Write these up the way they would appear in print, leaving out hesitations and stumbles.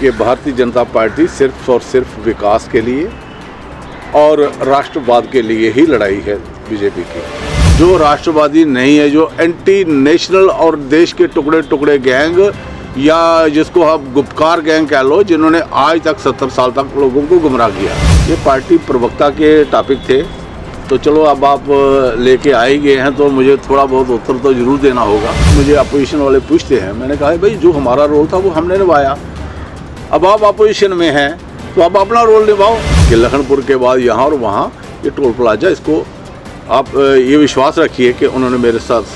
कि भारतीय जनता पार्टी सिर्फ और सिर्फ विकास के लिए और राष्ट्रवाद के लिए ही लड़ाई है बीजेपी की। जो राष्ट्रवादी नहीं है, जो एंटी नेशनल और देश के टुकड़े टुकड़े गैंग या जिसको आप गुपकार गैंग कह लो, जिन्होंने आज तक 70 साल तक लोगों को गुमराह किया। ये पार्टी प्रवक्ता के टॉपिक थे, तो चलो अब आप लेके आ ही गए हैं तो मुझे थोड़ा बहुत उत्तर तो जरूर देना होगा। मुझे अपोजिशन वाले पूछते हैं, मैंने कहा भाई जो हमारा रोल था वो हमने निभाया, अब आप अपोजिशन में हैं तो आप अपना रोल निभाओ। कि लखनपुर के बाद यहाँ और वहाँ ये टोल प्लाजा, इसको आप ये विश्वास रखिए कि उन्होंने मेरे साथ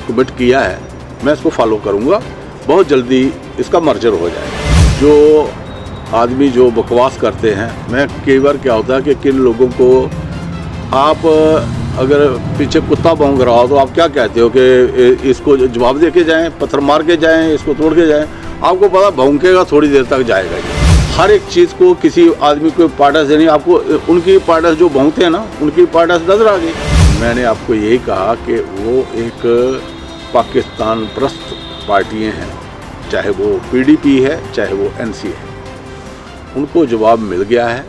कमिट किया है, मैं इसको फॉलो करूँगा। बहुत जल्दी इसका मर्जर हो जाए। जो आदमी जो बकवास करते हैं, मैं कई बार क्या होता है कि किन लोगों को आप अगर पीछे कुत्ता भौंक रहा हो तो आप क्या कहते हो कि इसको जवाब दे के जाएँ, पत्थर मार के जाएँ, इसको तोड़ के जाएँ। आपको पता भौंकेगा थोड़ी देर तक जाएगा ये। हर एक चीज़ को किसी आदमी को पार्टस देनी, आपको उनकी पार्टस जो भौंकते हैं ना, उनकी पार्टस नजर आ गई। मैंने आपको यही कहा कि वो एक पाकिस्तान प्रस्त पार्टियां हैं, चाहे वो पीडीपी है चाहे वो एनसी है, उनको जवाब मिल गया है।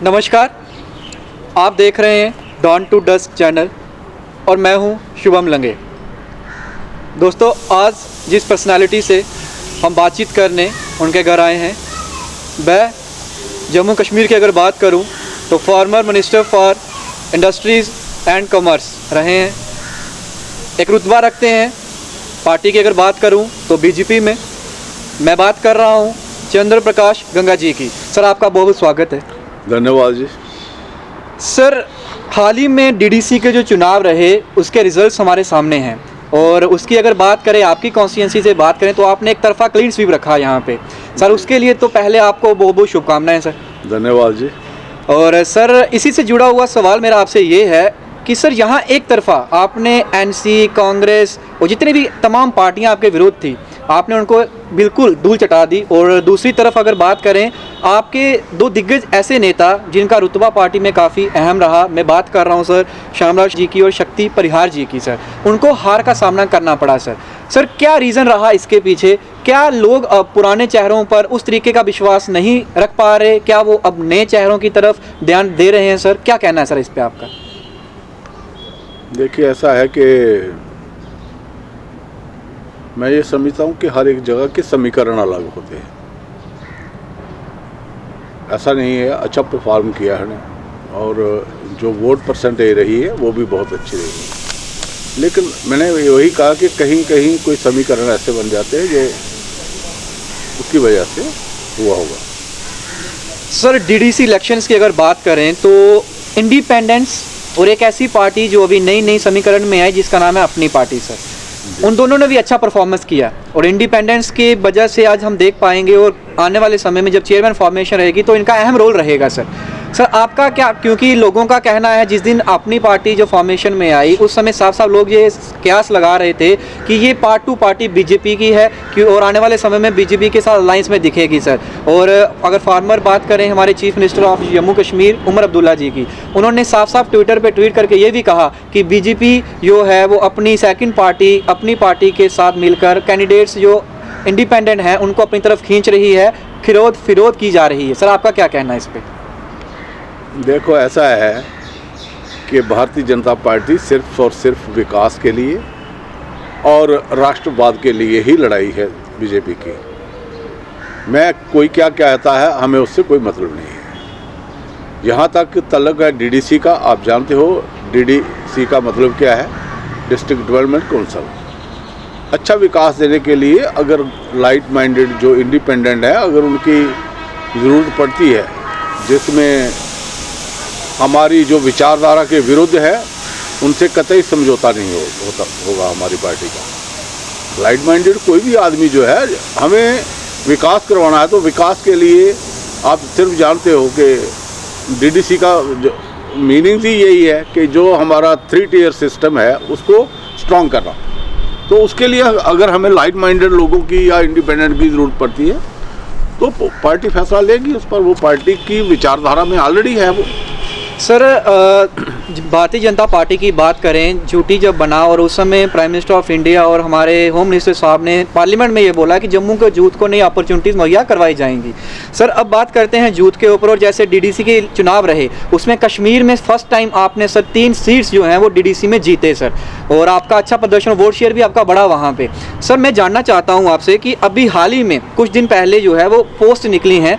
नमस्कार, आप देख रहे हैं डॉन टू डस्ट चैनल और मैं हूं शुभम लंगे। दोस्तों, आज जिस पर्सनालिटी से हम बातचीत करने उनके घर आए हैं, वह जम्मू कश्मीर की अगर बात करूं तो former minister for industries and commerce रहे हैं, एक रुतबा रखते हैं। पार्टी की अगर बात करूं तो बीजेपी में। मैं बात कर रहा हूं चंद्र प्रकाश गंगा जी की। सर, आपका बहुत बहुत स्वागत है। धन्यवाद जी। सर, हाल ही में डीडीसी के जो चुनाव रहे उसके रिजल्ट्स हमारे सामने हैं और उसकी अगर बात करें, आपकी कॉन्स्टिट्यूंसी से बात करें तो आपने एक तरफा क्लीन स्वीप रखा यहाँ पे। सर, उसके लिए तो पहले आपको बहुत बहुत शुभकामनाएं सर। धन्यवाद जी। और सर, इसी से जुड़ा हुआ सवाल मेरा आपसे ये है कि सर यहाँ एक तरफा आपने एनसी, कांग्रेस और जितनी भी तमाम पार्टियाँ आपके विरोध थी, आपने उनको बिल्कुल धूल चटा दी। और दूसरी तरफ अगर बात करें, आपके दो दिग्गज ऐसे नेता जिनका रुतबा पार्टी में काफ़ी अहम रहा, मैं बात कर रहा हूं सर श्यामराज जी की और शक्ति परिहार जी की। सर, उनको हार का सामना करना पड़ा। सर, क्या रीज़न रहा इसके पीछे? क्या लोग अब पुराने चेहरों पर उस तरीके का विश्वास नहीं रख पा रहे? क्या वो अब नए चेहरों की तरफ ध्यान दे रहे हैं? सर, क्या कहना है सर इस पर आपका? देखिए, ऐसा है कि मैं ये समझता हूँ कि हर एक जगह के समीकरण अलग होते हैं। ऐसा नहीं है, अच्छा परफॉर्म किया है और जो वोट परसेंटेज रही है वो भी बहुत अच्छी रही है। लेकिन मैंने वही कहा कि कहीं कहीं कोई समीकरण ऐसे बन जाते हैं जो उसकी वजह से हुआ होगा। सर, डीडीसी इलेक्शंस की अगर बात करें तो इंडिपेंडेंस और एक ऐसी पार्टी जो अभी नई समीकरण में आई जिसका नाम है अपनी पार्टी, सर, उन दोनों ने भी अच्छा परफॉर्मेंस किया और इंडिपेंडेंस की वजह से आज हम देख पाएंगे और आने वाले समय में जब चेयरमैन फॉर्मेशन रहेगी तो इनका अहम रोल रहेगा। सर, आपका क्या? क्योंकि लोगों का कहना है जिस दिन अपनी पार्टी जो फॉर्मेशन में आई उस समय साफ साफ लोग ये कयास लगा रहे थे कि ये पार्ट टू पार्टी बीजेपी की है कि और आने वाले समय में बीजेपी के साथ अलायंस में दिखेगी। सर, और अगर फार्मर बात करें, हमारे chief minister of Jammu Kashmir Omar Abdullah ji की, उन्होंने साफ साफ ट्विटर पर ट्वीट करके ये भी कहा कि बीजेपी जो है वो अपनी सेकेंड पार्टी, अपनी पार्टी के साथ मिलकर कैंडिडेट्स जो इंडिपेंडेंट हैं उनको अपनी तरफ खींच रही है, फिरोध की जा रही है। सर, आपका क्या कहना है इस पर? देखो, ऐसा है कि भारतीय जनता पार्टी सिर्फ और सिर्फ विकास के लिए और राष्ट्रवाद के लिए ही लड़ाई है बीजेपी की। मैं कोई क्या कहता है, हमें उससे कोई मतलब नहीं है। यहाँ तक तल्लुक है डीडीसी का, आप जानते हो डीडीसी का मतलब क्या है? District development council. अच्छा विकास देने के लिए अगर लाइट माइंडेड जो इंडिपेंडेंट है, अगर उनकी ज़रूरत पड़ती है जिसमें हमारी जो विचारधारा के विरुद्ध है, उनसे कतई समझौता नहीं होगा हमारी पार्टी का। लाइट माइंडेड कोई भी आदमी जो है, हमें विकास करवाना है तो विकास के लिए आप सिर्फ जानते हो कि डीडीसी का मीनिंग ही यही है कि जो हमारा 3 टियर सिस्टम है उसको स्ट्रॉन्ग करना। तो उसके लिए अगर हमें लाइट माइंडेड लोगों की या इंडिपेंडेंट की ज़रूरत पड़ती है तो पार्टी फैसला लेगी उस पर। वो पार्टी की विचारधारा में ऑलरेडी है वो। सर भारतीय जनता पार्टी की बात करें, झूठी जब बना और उस समय प्राइम मिनिस्टर ऑफ इंडिया और हमारे होम मिनिस्टर साहब ने पार्लियामेंट में ये बोला कि जम्मू के यूथ को नई अपॉर्चुनिटीज़ मुहैया करवाई जाएंगी। सर अब बात करते हैं यूथ के ऊपर, और जैसे डीडीसी के चुनाव रहे उसमें कश्मीर में फर्स्ट टाइम आपने सर 3 सीट्स जो हैं वो डीडीसी में जीते सर, और आपका अच्छा प्रदर्शन, वोट शेयर भी आपका बड़ा वहाँ पे। सर मैं जानना चाहता हूँ आपसे कि अभी हाल ही में कुछ दिन पहले जो है वो पोस्ट निकली हैं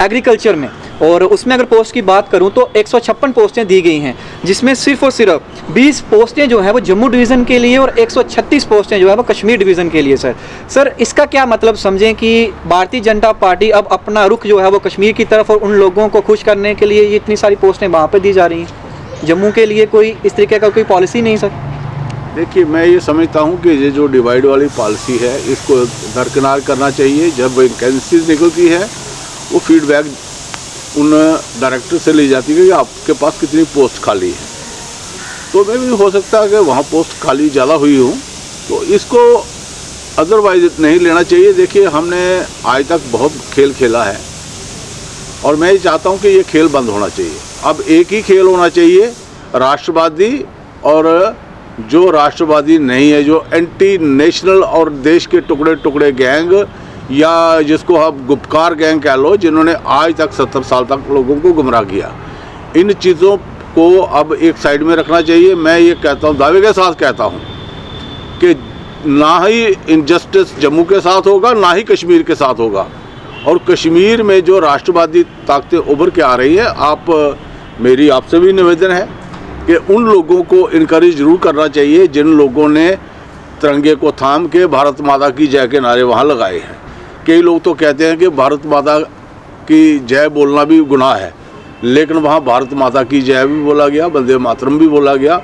एग्रीकल्चर में, और उसमें अगर पोस्ट की बात करूं तो 156 पोस्टें दी गई हैं, जिसमें सिर्फ और सिर्फ 20 पोस्टें जो है वो जम्मू डिवीज़न के लिए और 136 पोस्टें जो है वो कश्मीर डिवीज़न के लिए। सर इसका क्या मतलब समझें कि भारतीय जनता पार्टी अब अपना रुख जो है वो कश्मीर की तरफ, और उन लोगों को खुश करने के लिए ये इतनी सारी पोस्टें वहाँ पर दी जा रही हैं, जम्मू के लिए कोई इस तरीके का कोई पॉलिसी नहीं सर? देखिए, मैं ये समझता हूँ कि ये जो डिवाइड वाली पॉलिसी है इसको दरकिनार करना चाहिए। जब वैकेंसीज निकलती है वो फीडबैक उन डायरेक्टर से ली जाती है कि आपके पास कितनी पोस्ट खाली है, तो मैं भी हो सकता है कि वहाँ पोस्ट खाली ज़्यादा हुई हूँ, तो इसको अदरवाइज नहीं लेना चाहिए। देखिए, हमने आज तक बहुत खेल खेला है और मैं ये चाहता हूँ कि ये खेल बंद होना चाहिए। अब एक ही खेल होना चाहिए, राष्ट्रवादी और जो राष्ट्रवादी नहीं है, जो एंटी नेशनल और देश के टुकड़े टुकड़े गैंग, या जिसको आप गुपकार गैंग कह लो, जिन्होंने आज तक 70 साल तक लोगों को गुमराह किया, इन चीज़ों को अब एक साइड में रखना चाहिए। मैं ये कहता हूँ, दावे के साथ कहता हूँ कि ना ही इनजस्टिस जम्मू के साथ होगा, ना ही कश्मीर के साथ होगा। और कश्मीर में जो राष्ट्रवादी ताकतें उभर के आ रही है, मेरी आपसे भी निवेदन है कि उन लोगों को इनकरेज जरूर करना चाहिए जिन लोगों ने तिरंगे को थाम के भारत माता की जय के नारे वहाँ लगाए हैं। कई लोग तो कहते हैं कि भारत माता की जय बोलना भी गुनाह है, लेकिन वहाँ भारत माता की जय भी बोला गया, वंदे मातरम भी बोला गया,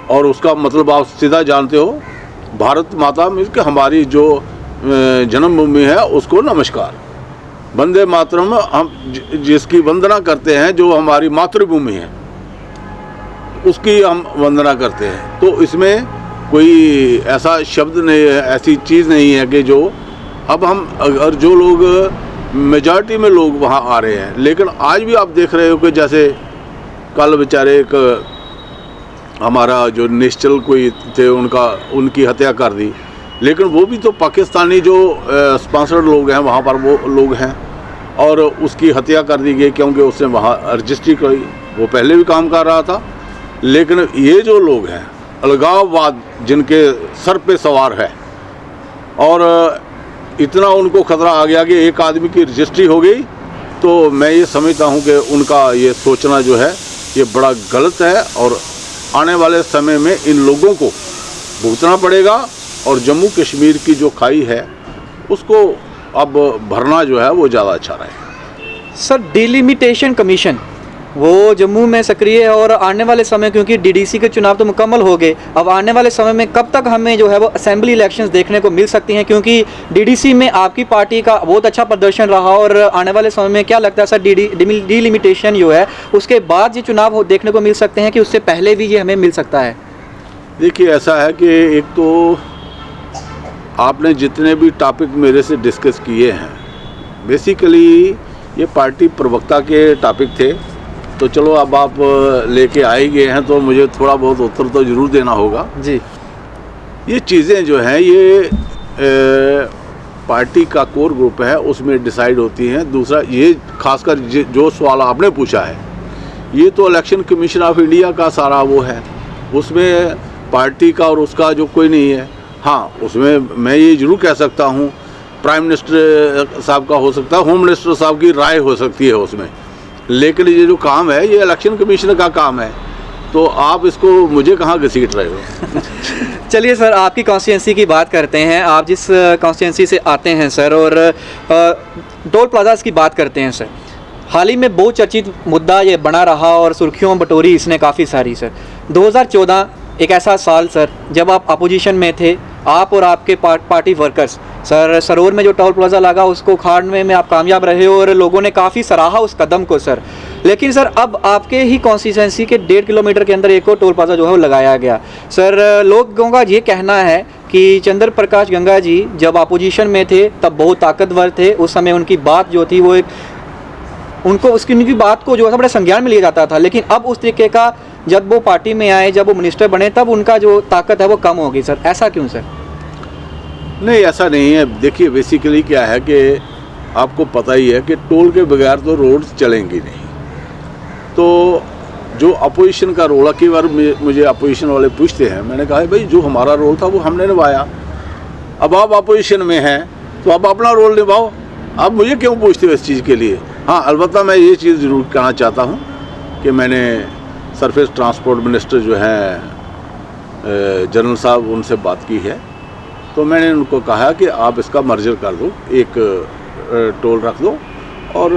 और उसका मतलब आप सीधा जानते हो, भारत माता मीन्स कि हमारी जो जन्मभूमि है उसको नमस्कार। वंदे मातरम हम जिसकी वंदना करते हैं, जो हमारी मातृभूमि है उसकी हम वंदना करते हैं। तो इसमें कोई ऐसा शब्द नहीं है, ऐसी चीज़ नहीं है कि जो अब हम, अगर जो लोग मेजॉरिटी में लोग वहाँ आ रहे हैं, लेकिन आज भी आप देख रहे हो कि जैसे कल बेचारे एक हमारा जो निश्चल कोई थे, उनकी हत्या कर दी, लेकिन वो भी तो पाकिस्तानी जो स्पॉन्सर्ड लोग हैं वहाँ पर वो लोग हैं, और उसकी हत्या कर दी गई क्योंकि उसने वहाँ रजिस्ट्री करी। वो पहले भी काम कर रहा था, लेकिन ये जो लोग हैं अलगाववाद जिनके सर पे सवार है, और इतना उनको खतरा आ गया कि एक आदमी की रजिस्ट्री हो गई, तो मैं ये समझता हूँ कि उनका ये सोचना जो है ये बड़ा गलत है, और आने वाले समय में इन लोगों को भुगतना पड़ेगा, और जम्मू कश्मीर की जो खाई है उसको अब भरना जो है वो ज़्यादा अच्छा रहेगा। सर डिलिमिटेशन कमीशन वो जम्मू में सक्रिय है, और आने वाले समय, क्योंकि डीडीसी के चुनाव तो मुकम्मल हो गए, अब आने वाले समय में कब तक हमें जो है वो असेंबली इलेक्शंस देखने को मिल सकती हैं? क्योंकि डीडीसी में आपकी पार्टी का बहुत अच्छा प्रदर्शन रहा, और आने वाले समय में क्या लगता है सर, डिलिमिटेशन जो है उसके बाद ये चुनाव देखने को मिल सकते हैं कि उससे पहले भी ये हमें मिल सकता है? देखिए, ऐसा है कि एक तो आपने जितने भी टॉपिक मेरे से डिस्कस किए हैं, बेसिकली ये पार्टी प्रवक्ता के टॉपिक थे, तो चलो अब आप लेके आ ही गए हैं तो मुझे थोड़ा बहुत उत्तर तो ज़रूर देना होगा जी। ये चीज़ें जो हैं ये पार्टी का कोर ग्रुप है उसमें डिसाइड होती हैं। दूसरा, ये खासकर जो सवाल आपने पूछा है, ये तो इलेक्शन कमीशन ऑफ इंडिया का सारा वो है, उसमें पार्टी का और उसका जो कोई नहीं है। हाँ, उसमें मैं ये ज़रूर कह सकता हूँ प्राइम मिनिस्टर साहब का हो सकता है, होम मिनिस्टर साहब की राय हो सकती है उसमें, लेकिन ये जो काम है ये इलेक्शन कमीशन का काम है, तो आप इसको मुझे कहाँ घसीट रहे हो। चलिए सर, आपकी कॉन्स्टिट्यूंसी की बात करते हैं। आप जिस कॉन्स्टिट्यूंसी से आते हैं सर, और टोल प्लाजास की बात करते हैं सर, हाल ही में बहुत चर्चित मुद्दा ये बना रहा और सुर्खियों में बटोरी इसने काफ़ी सारी सर। 2014 एक ऐसा साल सर जब आप अपोजिशन में थे, आप और आपके पार्टी वर्कर्स सर, सरोवर में जो टोल प्लाजा लगा उसको उखाड़ने में आप कामयाब रहे और लोगों ने काफ़ी सराहा उस कदम को सर। लेकिन सर अब आपके ही कॉन्स्टिट्यूंसी के 1.5 किलोमीटर के अंदर एक और टोल प्लाजा जो है वो लगाया गया सर। लोगों का ये कहना है कि चंद्र प्रकाश गंगा जी जब अपोजिशन में थे तब बहुत ताकतवर थे, उस समय उनकी बात जो थी वो एक उनको उसकी उनकी बात को जो है बड़े संज्ञान में लिया जाता था, लेकिन अब उस तरीके का जब वो पार्टी में आए, जब वो मिनिस्टर बने, तब उनका जो ताकत है वो कम होगी सर, ऐसा क्यों सर? नहीं, ऐसा नहीं है। देखिए बेसिकली क्या है कि आपको पता ही है कि टोल के बगैर तो रोड चलेंगी नहीं। तो जो अपोजिशन का रोल है, कई बार मुझे अपोजिशन वाले पूछते हैं, मैंने कहा भाई जो हमारा रोल था वो हमने निभाया, अब आप अपोजिशन में हैं तो आप अपना रोल निभाओ, आप मुझे क्यों पूछते हो इस चीज़ के लिए। हाँ, अलबत्ता मैं ये चीज़ ज़रूर कहना चाहता हूँ कि मैंने सरफेस ट्रांसपोर्ट मिनिस्टर जो हैं जनरल साहब, उनसे बात की है, तो मैंने उनको कहा कि आप इसका मर्जर कर दो, एक टोल रख दो, और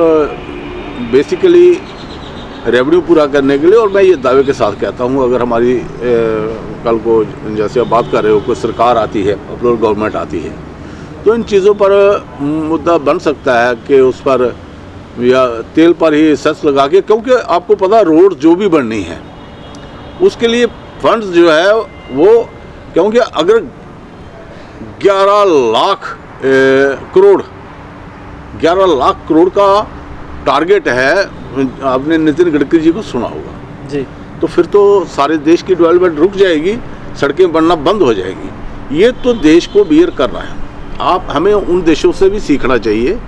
बेसिकली रेवेन्यू पूरा करने के लिए। और मैं ये दावे के साथ कहता हूँ, अगर हमारी कल को जैसे आप बात कर रहे हो कोई सरकार आती है, अपलोड गवर्नमेंट आती है, तो इन चीज़ों पर मुद्दा बन सकता है कि उस पर या तेल पर ही सेस लगा के, क्योंकि आपको पता रोड जो भी बननी है उसके लिए फंड्स जो है वो, क्योंकि अगर 11 लाख करोड़ का टारगेट है, आपने नितिन गडकरी जी को सुना होगा जी, तो फिर तो सारे देश की डेवलपमेंट रुक जाएगी, सड़कें बनना बंद हो जाएगी। ये तो देश को बियर कर रहा है। आप हमें उन देशों से भी सीखना चाहिए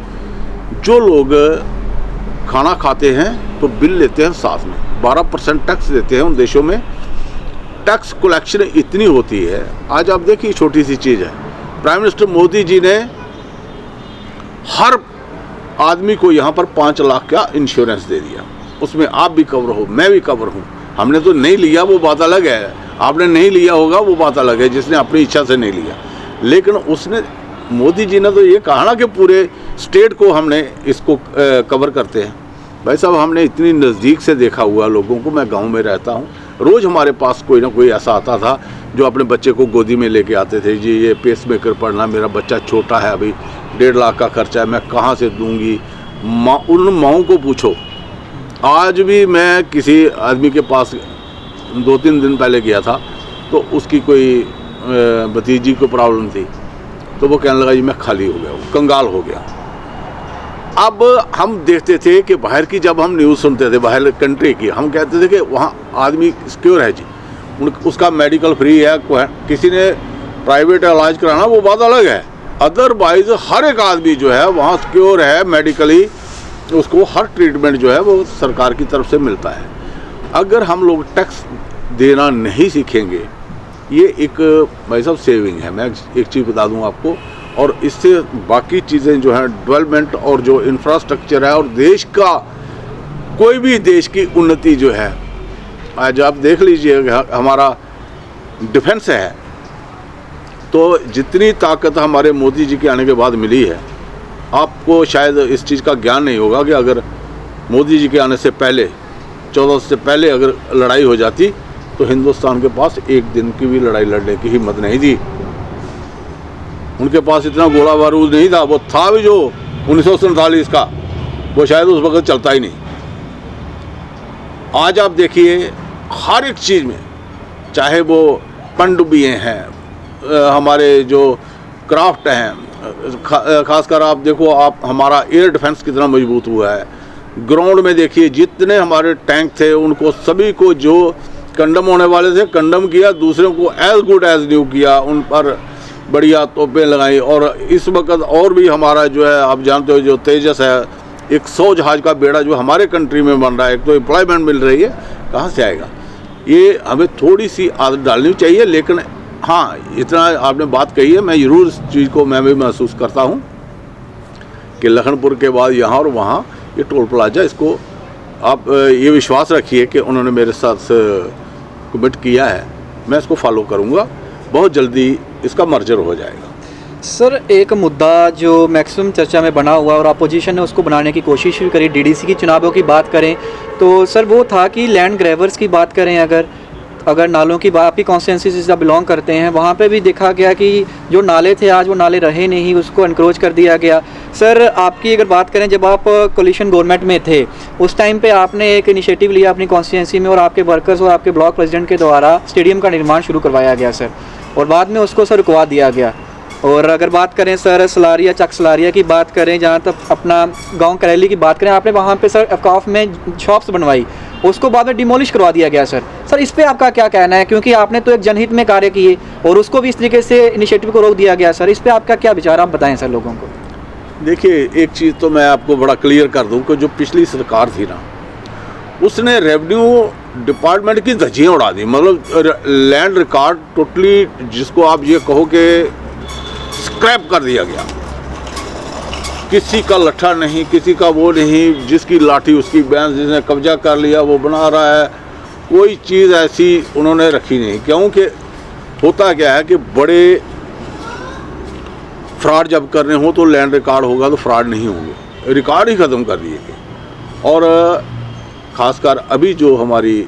जो लोग खाना खाते हैं तो बिल लेते हैं साथ में, 12% टैक्स देते हैं। उन देशों में टैक्स कलेक्शन इतनी होती है। आज आप देखिए छोटी सी चीज़ है, प्राइम मिनिस्टर मोदी जी ने हर आदमी को यहाँ पर 5 लाख का इंश्योरेंस दे दिया, उसमें आप भी कवर हो, मैं भी कवर हूँ। हमने तो नहीं लिया वो बात अलग है, आपने नहीं लिया होगा वो बात अलग है, जिसने अपनी इच्छा से नहीं लिया। लेकिन उसने, मोदी जी ने तो ये कहा ना कि पूरे स्टेट को हमने इसको कवर करते हैं। भाई साहब, हमने इतनी नज़दीक से देखा हुआ लोगों को, मैं गांव में रहता हूँ, रोज़ हमारे पास कोई ना कोई ऐसा आता था जो अपने बच्चे को गोदी में लेके आते थे, जी ये पेस मेकर पढ़ना, मेरा बच्चा छोटा है, अभी 1.5 लाख का खर्चा है, मैं कहाँ से दूंगी। उन माओं को पूछो। आज भी मैं किसी आदमी के पास 2-3 दिन पहले गया था, तो उसकी कोई भतीजी को प्रॉब्लम थी, तो वो कहने लगा जी मैं खाली हो गया हूँ, कंगाल हो गया। अब हम देखते थे कि बाहर की, जब हम न्यूज़ सुनते थे बाहर कंट्री की, हम कहते थे कि वहाँ आदमी सिक्योर है जी, उसका मेडिकल फ्री है, किसी ने प्राइवेट इलाज कराना वो बात अलग है। अदरवाइज हर एक आदमी जो है वहाँ सिक्योर है मेडिकली, उसको हर ट्रीटमेंट जो है वो सरकार की तरफ से मिलता है। अगर हम लोग टैक्स देना नहीं सीखेंगे, ये एक भाई साहब सेविंग है। मैं एक चीज़ बता दूं आपको, और इससे बाकी चीज़ें जो हैं डेवलपमेंट और जो इंफ्रास्ट्रक्चर है और देश का, कोई भी देश की उन्नति जो है, आज आप देख लीजिए हमारा डिफेंस है, तो जितनी ताकत हमारे मोदी जी के आने के बाद मिली है, आपको शायद इस चीज़ का ज्ञान नहीं होगा कि अगर मोदी जी के आने से पहले, 14 से पहले अगर लड़ाई हो जाती तो हिंदुस्तान के पास एक दिन की भी लड़ाई लड़ने की हिम्मत नहीं थी। उनके पास इतना गोला बारूद नहीं था, वो था भी जो 1947 का, वो शायद उस वक्त चलता ही नहीं। आज आप देखिए हर एक चीज़ में, चाहे वो पनडुब्बियाँ हैं, हमारे जो क्राफ्ट हैं, खासकर आप देखो, आप हमारा एयर डिफेंस कितना मजबूत हुआ है। ग्राउंड में देखिए जितने हमारे टैंक थे, उनको सभी को जो कंडम होने वाले थे कंडम किया, दूसरों को एज गुड एज न्यू किया, उन पर बढ़िया तोपें लगाई। और इस वक्त और भी हमारा जो है, आप जानते हो जो तेजस है, 100 जहाज का बेड़ा जो हमारे कंट्री में बन रहा है, एक तो एम्प्लॉयमेंट मिल रही है, कहाँ से आएगा। ये हमें थोड़ी सी आदत डालनी चाहिए। लेकिन हाँ, इतना आपने बात कही है, मैं ज़रूर इस चीज़ को मैं भी महसूस करता हूँ कि लखनपुर के बाद यहाँ और वहाँ ये टोल प्लाजा, इसको आप ये विश्वास रखिए कि उन्होंने मेरे साथ कमिट किया है, मैं इसको फॉलो करूँगा, बहुत जल्दी इसका मर्जर हो जाएगा। सर, एक मुद्दा जो मैक्सिमम चर्चा में बना हुआ और अपोजिशन ने उसको बनाने की कोशिश भी करी, डीडीसी की चुनावों की बात करें तो सर वो था कि लैंड ग्रैबर्स की बात करें, अगर नालों की बात, आपकी कॉन्स्टिट्यूंसी से बिलोंग करते हैं, वहाँ पे भी देखा गया कि जो नाले थे आज वो नाले रहे नहीं, उसको एनक्रोच कर दिया गया। सर, आपकी अगर बात करें, जब आप कोलिशन गवर्नमेंट में थे उस टाइम पे आपने एक इनिशिएटिव लिया अपनी कॉन्स्टिट्यूंसी में, और आपके वर्कर्स और आपके ब्लॉक प्रेसिडेंट के द्वारा स्टेडियम का निर्माण शुरू करवाया गया सर, और बाद में उसको सर रुकवा दिया गया। और अगर बात करें सर सलारिया चक सलारिया की बात करें, जहाँ तक अपना गांव करेली की बात करें, आपने वहाँ पे सर अवकाफ में शॉप्स बनवाई, उसको बाद में डिमोलिश करवा दिया गया सर इस पे आपका क्या कहना है? क्योंकि आपने तो एक जनहित में कार्य किए और उसको भी इस तरीके से इनिशिएटिव को रोक दिया गया सर, इस पे आपका क्या विचार, आप बताएं सर लोगों को। देखिए, एक चीज़ तो मैं आपको बड़ा क्लियर कर दूं कि जो पिछली सरकार थी ना, उसने रेवेन्यू डिपार्टमेंट की धज्जियाँ उड़ा दी। मतलब लैंड रिकॉर्ड टोटली, जिसको आप ये कहो कि स्क्रैप कर दिया गया। किसी का लट्ठा नहीं, किसी का वो नहीं, जिसकी लाठी उसकी भैंस, जिसने कब्जा कर लिया वो बना रहा है। कोई चीज़ ऐसी उन्होंने रखी नहीं। क्योंकि होता क्या है कि बड़े फ्रॉड जब करने हो तो लैंड रिकॉर्ड होगा तो फ्रॉड नहीं होंगे, रिकॉर्ड ही ख़त्म कर दिए गए। और ख़ासकर अभी जो हमारी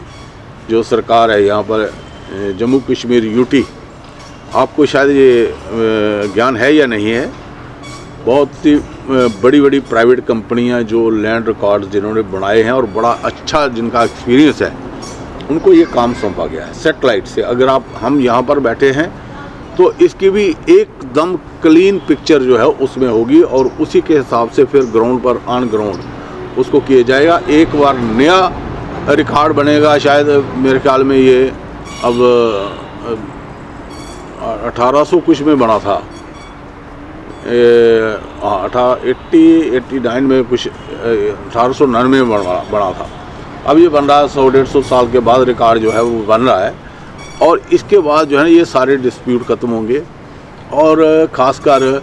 जो सरकार है यहाँ पर जम्मू कश्मीर यूटी, आपको शायद ये ज्ञान है या नहीं है, बहुत सी बड़ी बड़ी प्राइवेट कंपनियां जो लैंड रिकॉर्ड्स जिन्होंने बनाए हैं और बड़ा अच्छा जिनका एक्सपीरियंस है, उनको ये काम सौंपा गया है सैटेलाइट से। अगर हम यहाँ पर बैठे हैं तो इसकी भी एकदम क्लीन पिक्चर जो है उसमें होगी और उसी के हिसाब से फिर ग्राउंड पर ऑन ग्राउंड उसको किया जाएगा। एक बार नया रिकॉर्ड बनेगा, शायद मेरे ख्याल में ये अब 1800 कुछ में बना था, 89 में कुछ 1899 में बना था। अब ये बन रहा है 100-150 साल के बाद रिकॉर्ड जो है वो बन रहा है। और इसके बाद जो है ये सारे डिस्प्यूट ख़त्म होंगे। और ख़ासकर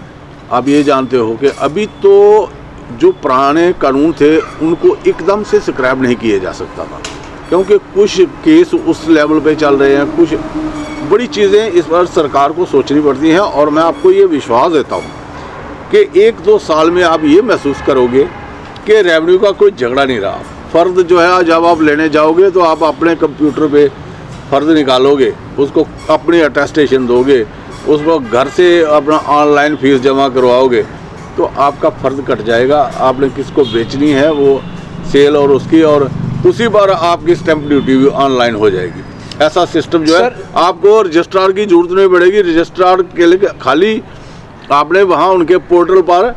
आप ये जानते हो कि अभी तो जो पुराने कानून थे उनको एकदम से स्क्रैप नहीं किया जा सकता था, क्योंकि कुछ केस उस लेवल पे चल रहे हैं। कुछ बड़ी चीज़ें इस पर सरकार को सोचनी पड़ती हैं। और मैं आपको ये विश्वास देता हूँ कि 1-2 साल में आप ये महसूस करोगे कि रेवेन्यू का कोई झगड़ा नहीं रहा। फ़र्द जो है जब आप लेने जाओगे तो आप अपने कंप्यूटर पे फ़र्द निकालोगे, उसको अपनी अटेस्टेशन दोगे, उसको घर से अपना ऑनलाइन फीस जमा करवाओगे तो आपका फ़र्द कट जाएगा। आपने किसको बेचनी है वो सेल और उसकी, और उसी बार आपकी स्टैंप ड्यूटी भी ऑनलाइन हो जाएगी। ऐसा सिस्टम जो है आपको रजिस्ट्रार की जरूरत नहीं पड़ेगी। रजिस्ट्रार के लिए खाली आपने वहाँ उनके पोर्टल पर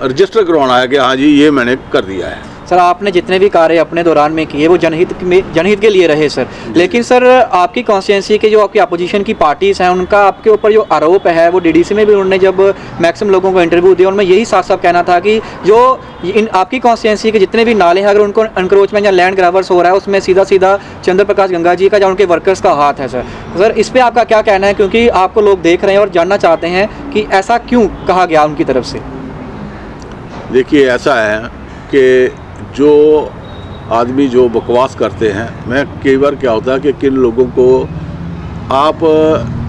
रजिस्टर करवाना है कि हाँ जी ये मैंने कर दिया है। सर आपने जितने भी कार्य अपने दौरान में किए वो जनहित के लिए रहे सर, लेकिन सर आपकी कॉन्स्टिट्यूंसी के जो आपकी अपोजिशन की पार्टीज़ हैं उनका आपके ऊपर जो आरोप है वो डीडीसी में भी उन्होंने जब मैक्सिमम लोगों को इंटरव्यू दिया उनमें यही साफ साफ कहना था कि जो इन आपकी कॉन्स्टिट्यूंसी के जितने भी नाले हैं अगर उनको एनक्रोचमेंट या लैंड ग्रैवर्स हो रहा है उसमें सीधा सीधा चंद्र प्रकाश गंगा जी का या उनके वर्कर्स का हाथ है। सर इस पर आपका क्या कहना है, क्योंकि आपको लोग देख रहे हैं और जानना चाहते हैं कि ऐसा क्यों कहा गया उनकी तरफ से? देखिए, ऐसा है कि जो आदमी जो बकवास करते हैं, मैं कई बार क्या होता है कि किन लोगों को आप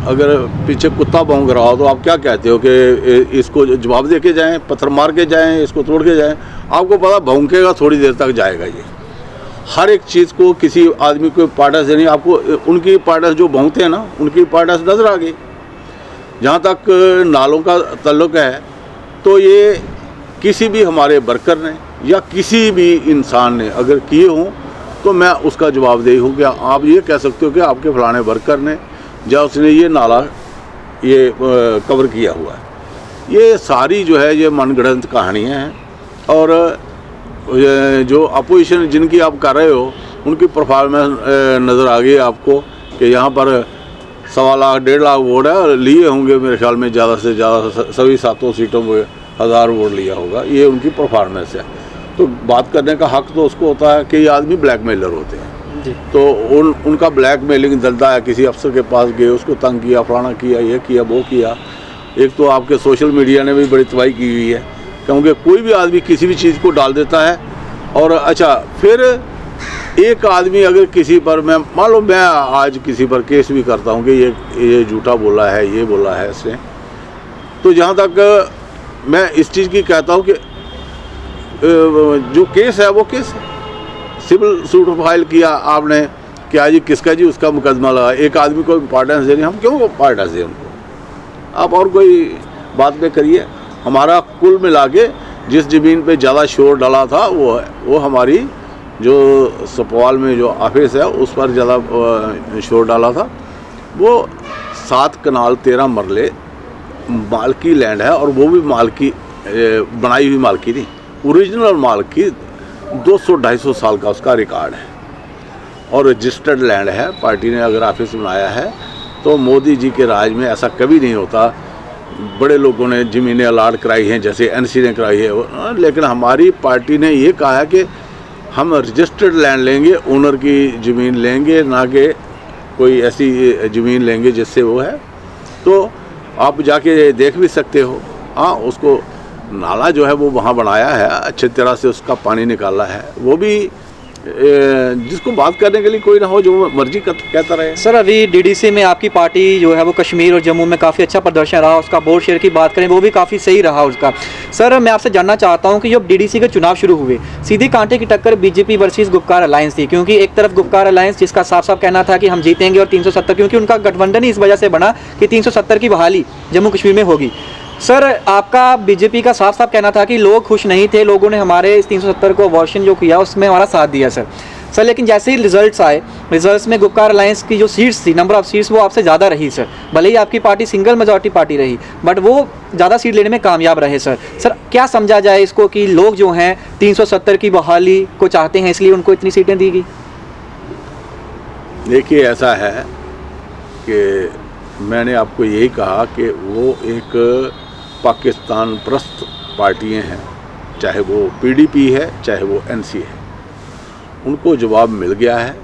अगर पीछे कुत्ता भौंक रहा हो तो आप क्या कहते हो कि इसको जवाब दे के जाएँ, पत्थर मार के जाएँ, इसको तोड़ के जाएँ। आपको पता भौंकेगा थोड़ी देर तक जाएगा। ये हर एक चीज़ को किसी आदमी को पार्टस देनी, आपको उनकी पार्टस जो भौंकते हैं ना उनकी पार्टस नज़र आ गई। जहाँ तक नालों का ताल्लुक़ है तो ये किसी भी हमारे वर्कर ने या किसी भी इंसान ने अगर किए हों तो मैं उसका जवाबदेही हूँ। क्या आप ये कह सकते हो कि आपके फलाने वर्कर ने या उसने ये नाला ये कवर किया हुआ है? ये सारी जो है ये मनगढ़ंत कहानियाँ हैं। और जो अपोजिशन जिनकी आप कर रहे हो उनकी परफॉर्मेंस नज़र आ गई आपको कि यहाँ पर 1.25 लाख 1.5 लाख वोट है, लिए होंगे मेरे ख्याल में ज़्यादा से ज़्यादा सभी 7 सीटों में 1000 वोट लिया होगा। ये उनकी परफॉर्मेंस है। तो बात करने का हक तो उसको होता है कि ये आदमी ब्लैकमेलर होते हैं जी। तो उनका ब्लैकमेलिंग चलता है। किसी अफसर के पास गए, उसको तंग किया, फलाना किया, ये किया, वो किया। एक तो आपके सोशल मीडिया ने भी बड़ी तबाही की हुई है, क्योंकि कोई भी आदमी किसी भी चीज़ को डाल देता है। और अच्छा, फिर एक आदमी अगर किसी पर, मैं मान लो मैं आज किसी पर केस भी करता हूँ कि ये झूठा बोला है, ये बोला है इसने, तो जहाँ तक मैं इस चीज़ की कहता हूँ कि जो केस है वो केस है। सिविल सूट फाइल किया आपने, क्या जी किसका जी उसका मुकदमा लगा। एक आदमी को इम्पोर्टेंस देनी, हम क्यों इम्पोर्टेंस दें उनको? आप और कोई बात पे करिए। हमारा कुल मिला के जिस ज़मीन पे ज़्यादा शोर डाला था वो हमारी जो सपवाल में जो ऑफिस है उस पर ज़्यादा शोर डाला था। वो 7 कनाल 13 मरले मालकी लैंड है, और वो भी मालकी बनाई हुई मालकी नहीं, ओरिजिनल मालकी 200-250 साल का उसका रिकॉर्ड है और रजिस्टर्ड लैंड है। पार्टी ने अगर ऑफिस बनाया है तो मोदी जी के राज में ऐसा कभी नहीं होता। बड़े लोगों ने ज़मीनें अलाट कराई हैं, जैसे एनसी ने कराई है, लेकिन हमारी पार्टी ने ये कहा है कि हम रजिस्टर्ड लैंड लेंगे, ओनर की ज़मीन लेंगे, ना कि कोई ऐसी ज़मीन लेंगे जिससे वो है। तो आप जाके देख भी सकते हो। हाँ, उसको नाला जो है वो वहाँ बनाया है, अच्छी तरह से उसका पानी निकाला है। वो भी जिसको बात करने के लिए कोई ना हो, जो मर्जी कहता रहे। सर, अभी डीडीसी में आपकी पार्टी जो है वो कश्मीर और जम्मू में काफ़ी अच्छा प्रदर्शन रहा, उसका बोर्ड शेयर की बात करें वो भी काफ़ी सही रहा उसका। सर, मैं आपसे जानना चाहता हूं कि जब डीडीसी के चुनाव शुरू हुए, सीधी कांटे की टक्कर बीजेपी वर्सेस गुपकार अलायंस थी, क्योंकि एक तरफ गुपकार अलायंस जिसका साफ साफ कहना था कि हम जीतेंगे और 370, क्योंकि उनका गठबंधन ही इस वजह से बना कि 370 की बहाली जम्मू कश्मीर में होगी। सर, आपका बीजेपी का साफ साफ कहना था कि लोग खुश नहीं थे, लोगों ने हमारे इस 370 को अबॉर्शन जो किया उसमें हमारा साथ दिया। सर लेकिन जैसे ही रिजल्ट्स आए, रिजल्ट्स में गुपकार अलायंस की जो सीट्स थी, नंबर ऑफ सीट्स, वो आपसे ज़्यादा रही सर। भले ही आपकी पार्टी सिंगल मेजॉरिटी पार्टी रही, बट वो ज़्यादा सीट लेने में कामयाब रहे। सर, क्या समझा जाए इसको कि लोग जो हैं 370 की बहाली को चाहते हैं, इसलिए उनको इतनी सीटें दी गई? देखिए, ऐसा है कि मैंने आपको यही कहा कि वो एक पाकिस्तान प्रस्त पार्टियां हैं, चाहे वो पीडीपी है चाहे वो एनसी है, उनको जवाब मिल गया है।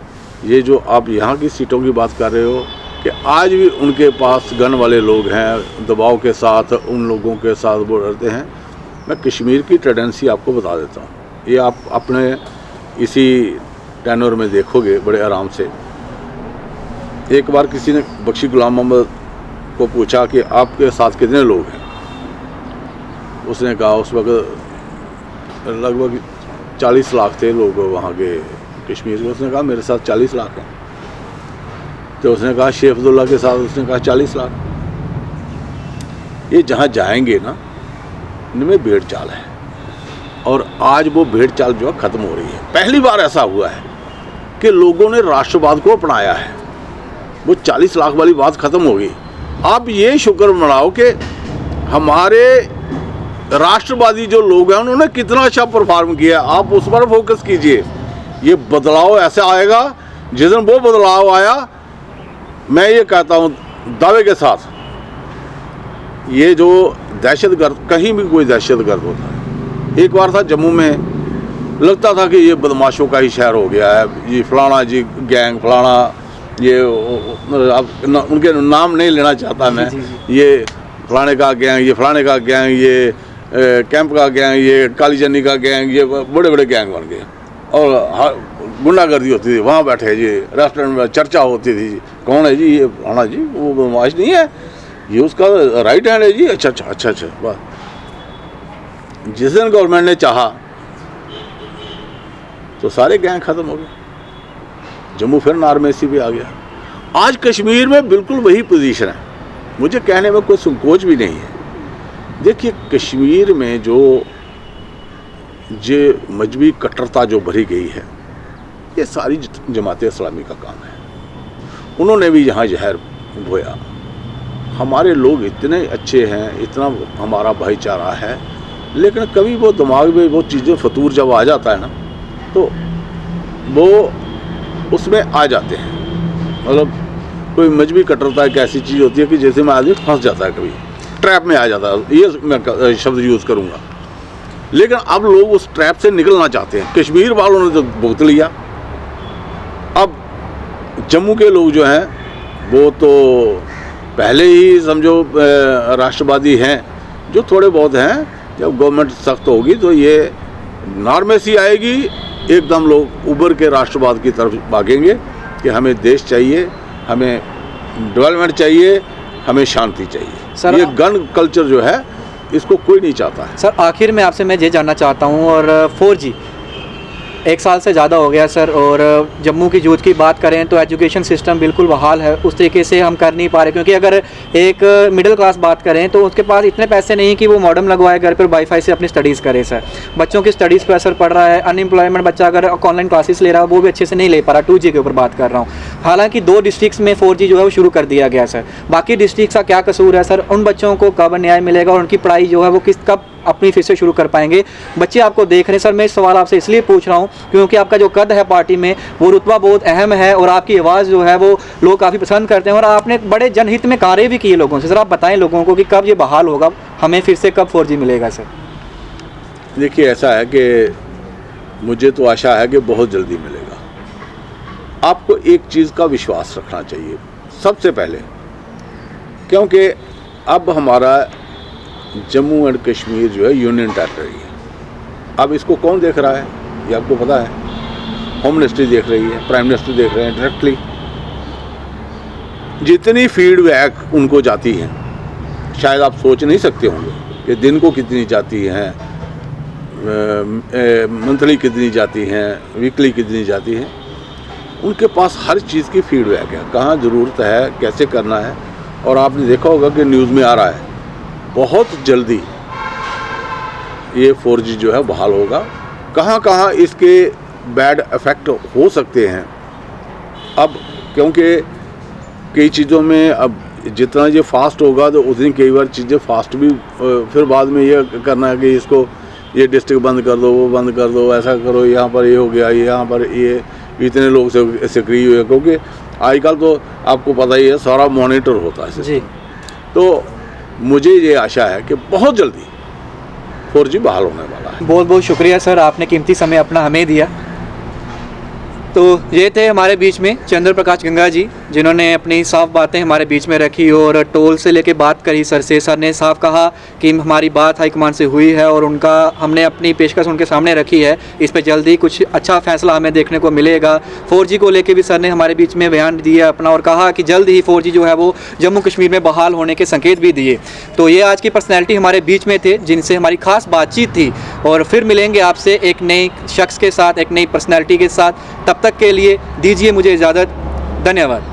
ये जो आप यहाँ की सीटों की बात कर रहे हो कि आज भी उनके पास गन वाले लोग हैं, दबाव के साथ उन लोगों के साथ वो लड़ते हैं। मैं कश्मीर की टेंडेंसी आपको बता देता हूँ, ये आप अपने इसी टेनर में देखोगे बड़े आराम से। एक बार किसी ने बख्शी गुलाम मोहम्मद को पूछा कि आपके साथ कितने लोग हैं, उसने कहा उस वक्त लगभग 40 लाख थे लोग वहाँ के कश्मीर में। उसने कहा मेरे साथ 40 लाख हैं। तो उसने कहा शेख अब्दुल्ला के साथ, उसने कहा 40 लाख। ये जहाँ जाएंगे ना, इनमें भेड़ चाल है, और आज वो भेड़ चाल जो है ख़त्म हो रही है। पहली बार ऐसा हुआ है कि लोगों ने राष्ट्रवाद को अपनाया है। वो 40 लाख वाली बात ख़त्म हो गई। आप ये शुक्र मनाओ कि हमारे राष्ट्रवादी जो लोग हैं उन्होंने कितना अच्छा परफॉर्म किया। आप उस पर फोकस कीजिए। ये बदलाव ऐसे आएगा, जिस दिन वो बदलाव आया, मैं ये कहता हूँ दावे के साथ, ये जो दहशतगर्द, कहीं भी कोई दहशतगर्द होता है। एक बार था जम्मू में, लगता था कि ये बदमाशों का ही शहर हो गया है, ये फलाना जी गैंग, फलाना ये, अब उनके नाम नहीं लेना चाहता मैं, ये फलाने का गैंग, ये फलाने का गैंग, ये कैंप का गैंग, ये काली चन्नी का गैंग, ये बड़े बड़े गैंग बन गए और गुंडागर्दी होती थी। वहाँ बैठे जी रेस्टोरेंट में चर्चा होती थी, कौन है जी ये फलाना जी, वो बदमाश नहीं है, ये उसका राइट हैंड है जी। अच्छा अच्छा अच्छा अच्छा, बस जिस दिन गवर्नमेंट ने चाहा तो सारे गैंग ख़त्म हो गए। जम्मू फिर नॉर्मेसी पे आ गया। आज कश्मीर में बिल्कुल वही पोजीशन है। मुझे कहने में कोई संकोच भी नहीं है। देखिए, कश्मीर में जो मजहबी कट्टरता जो भरी गई है, ये सारी जमात इस्लामी का काम है। उन्होंने भी यहाँ जहर बोया। हमारे लोग इतने अच्छे हैं, इतना हमारा भाईचारा है, लेकिन कभी वो दिमाग में वो चीज़ें, फतूर जब आ जाता है ना, तो वो उसमें आ जाते हैं। मतलब कोई मजहबी कट्टरता एक ऐसी चीज़ होती है कि जैसे में आदमी फंस जाता है, कभी ट्रैप में आ जाता है, ये मैं शब्द यूज़ करूँगा। लेकिन अब लोग उस ट्रैप से निकलना चाहते हैं। कश्मीर वालों ने तो भुगत लिया, अब जम्मू के लोग जो हैं वो तो पहले ही समझो राष्ट्रवादी हैं, जो थोड़े बहुत हैं। जब गवर्नमेंट सख्त होगी तो ये नॉर्मेसी आएगी, एकदम लोग उभर के राष्ट्रवाद की तरफ भागेंगे कि हमें देश चाहिए, हमें डेवलपमेंट चाहिए, हमें शांति चाहिए। सर, ये गन कल्चर जो है इसको कोई नहीं चाहता है। सर, आखिर में आपसे मैं ये जानना चाहता हूँ, और 4G 1 साल से ज़्यादा हो गया सर। और जम्मू की यूथ की बात करें तो एजुकेशन सिस्टम बिल्कुल बहाल है, उस तरीके से हम कर नहीं पा रहे। क्योंकि अगर एक मिडिल क्लास बात करें तो उसके पास इतने पैसे नहीं कि वो मॉडेम लगवाए घर पर वाईफाई से अपनी स्टडीज़ करे सर। बच्चों की स्टडीज़ पर असर पड़ रहा है। अनएम्प्लॉयमेंट बच्चा अगर ऑनलाइन क्लासेस ले रहा है वो भी अच्छे से नहीं ले पा रहा। 2G के ऊपर बात कर रहा हूँ। हालांकि 2 डिस्ट्रिक्ट्स में 4G जो है वो शुरू कर दिया गया सर। बाकी डिस्ट्रिक्ट्स का क्या कसूर है सर? उन बच्चों को कब न्याय मिलेगा और उनकी पढ़ाई जो है वो कब अपनी फिर से शुरू कर पाएंगे? बच्चे आपको देख रहे हैं सर। मैं इस सवाल आपसे इसलिए पूछ रहा हूँ क्योंकि आपका जो कद है पार्टी में वो रुतबा बहुत अहम है और आपकी आवाज़ जो है वो लोग काफ़ी पसंद करते हैं और आपने बड़े जनहित में कार्य भी किए लोगों से। सर आप बताएं लोगों को कि कब ये बहाल होगा, हमें फिर से कब 4G मिलेगा सर? देखिए, ऐसा है कि मुझे तो आशा है कि बहुत जल्दी मिलेगा। आपको एक चीज़ का विश्वास रखना चाहिए सबसे पहले, क्योंकि अब हमारा जम्मू एंड कश्मीर जो है यूनियन टेरिटरी है। अब इसको कौन देख रहा है ये आपको पता है। होम मिनिस्ट्री देख रही है, प्राइम मिनिस्टर देख रहे हैं डायरेक्टली। जितनी फीडबैक उनको जाती है शायद आप सोच नहीं सकते होंगे कि दिन को कितनी जाती हैं, मंथली कितनी जाती हैं, वीकली कितनी जाती हैं। उनके पास हर चीज़ की फीडबैक है, कहाँ ज़रूरत है, कैसे करना है। और आपने देखा होगा कि न्यूज़ में आ रहा है बहुत जल्दी ये 4G जो है बहाल होगा। कहाँ कहाँ इसके बैड इफ़ेक्ट हो सकते हैं अब, क्योंकि कई चीज़ों में अब जितना ये फास्ट होगा तो उतनी कई बार चीज़ें फास्ट भी फिर बाद में ये करना है कि इसको ये डिस्ट्रिक्ट बंद कर दो, वो बंद कर दो, ऐसा करो, यहाँ पर ये हो गया, यहाँ पर ये इतने लोग से सक्रिय हुए। क्योंकि आजकल तो आपको पता ही है सारा मॉनिटर होता है जी। तो मुझे ये आशा है कि बहुत जल्दी 4G बहाल होने वाला है। बहुत बहुत शुक्रिया सर, आपने कीमती समय अपना हमें दिया। तो ये थे हमारे बीच में चंद्र प्रकाश गंगा जी, जिन्होंने अपनी साफ बातें हमारे बीच में रखी और टोल से लेके बात करी सर से। सर ने साफ कहा कि हमारी बात हाईकमान से हुई है और उनका हमने अपनी पेशकश उनके सामने रखी है। इस पे जल्दी कुछ अच्छा फैसला हमें देखने को मिलेगा। 4G को लेके भी सर ने हमारे बीच में बयान दिया अपना और कहा कि जल्द ही 4G जो है वो जम्मू कश्मीर में बहाल होने के संकेत भी दिए। तो ये आज की पर्सनैलिटी हमारे बीच में थे जिनसे हमारी खास बातचीत थी। और फिर मिलेंगे आपसे एक नई शख्स के साथ, एक नई पर्सनैलिटी के साथ। तब तक के लिए दीजिए मुझे इजाज़त। धन्यवाद।